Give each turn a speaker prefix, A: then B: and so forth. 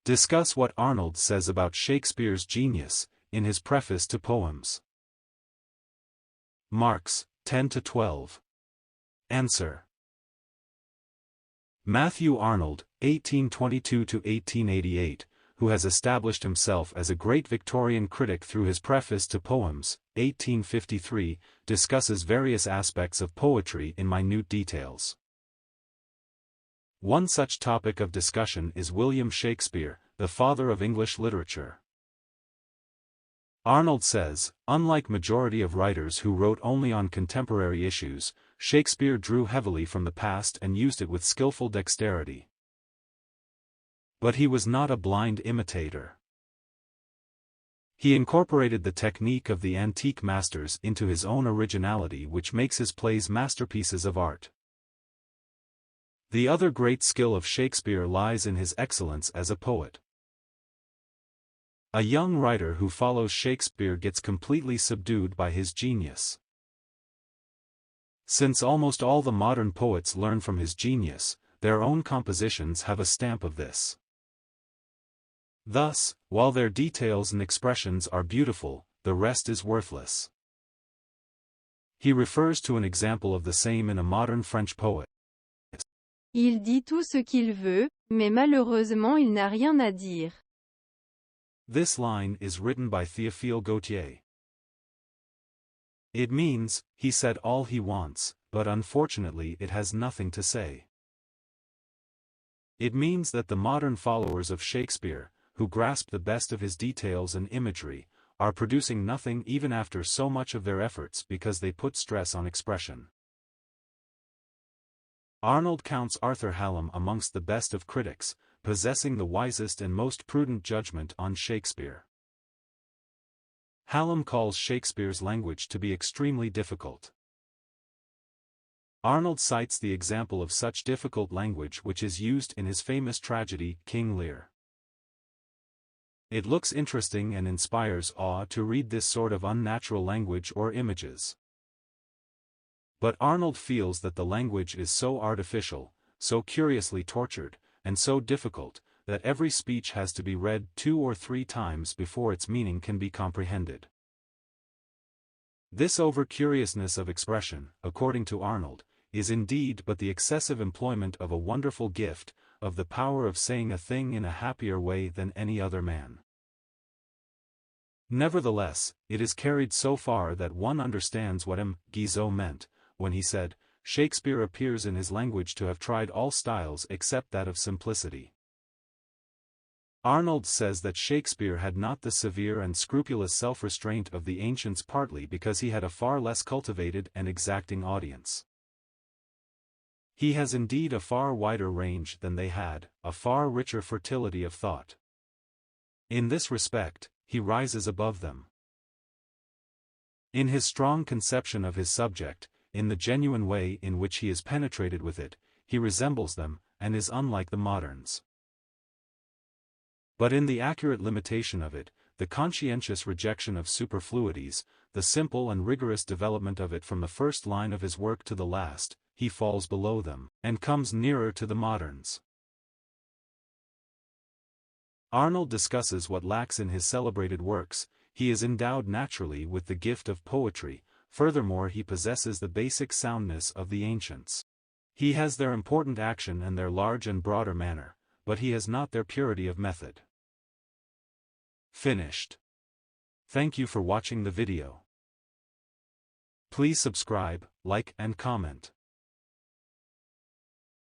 A: Discuss what Arnold says about Shakespeare's genius, in his preface to Poems. Marks, 10-12. Answer. Matthew Arnold, 1822–1888, who has established himself as a great Victorian critic through his preface to Poems, 1853, discusses various aspects of poetry in minute details. One such topic of discussion is William Shakespeare, the father of English literature. Arnold says, unlike majority of writers who wrote only on contemporary issues, Shakespeare drew heavily from the past and used it with skillful dexterity. But he was not a blind imitator. He incorporated the technique of the antique masters into his own originality, which makes his plays masterpieces of art. The other great skill of Shakespeare lies in his excellence as a poet. A young writer who follows Shakespeare gets completely subdued by his genius. Since almost all the modern poets learn from his genius, their own compositions have a stamp of this. Thus, while their details and expressions are beautiful, the rest is worthless. He refers to an example of the same in a modern French poet.
B: Il dit tout ce qu'il veut, mais malheureusement il n'a rien à dire.
A: This line is written by Théophile Gautier. It means, he said all he wants, but unfortunately it has nothing to say. It means that the modern followers of Shakespeare, who grasp the best of his details and imagery, are producing nothing even after so much of their efforts because they put stress on expression. Arnold counts Arthur Hallam amongst the best of critics, possessing the wisest and most prudent judgment on Shakespeare. Hallam calls Shakespeare's language to be extremely difficult. Arnold cites the example of such difficult language which is used in his famous tragedy, King Lear. It looks interesting and inspires awe to read this sort of unnatural language or images. But Arnold feels that the language is so artificial, so curiously tortured, and so difficult, that every speech has to be read 2 or 3 times before its meaning can be comprehended. This over-curiousness of expression, according to Arnold, is indeed but the excessive employment of a wonderful gift, of the power of saying a thing in a happier way than any other man. Nevertheless, it is carried so far that one understands what M. Guizot meant, when he said, Shakespeare appears in his language to have tried all styles except that of simplicity. Arnold says that Shakespeare had not the severe and scrupulous self-restraint of the ancients, partly because he had a far less cultivated and exacting audience. He has indeed a far wider range than they had, a far richer fertility of thought. In this respect, he rises above them. In his strong conception of his subject, in the genuine way in which he is penetrated with it, he resembles them, and is unlike the moderns. But in the accurate limitation of it, the conscientious rejection of superfluities, the simple and rigorous development of it from the first line of his work to the last, he falls below them, and comes nearer to the moderns. Arnold discusses what lacks in his celebrated works. He is endowed naturally with the gift of poetry. Furthermore, he possesses the basic soundness of the ancients. He has their important action and their large and broader manner, but he has not their purity of method. Finished. Thank you for watching the video. Please subscribe, like and comment.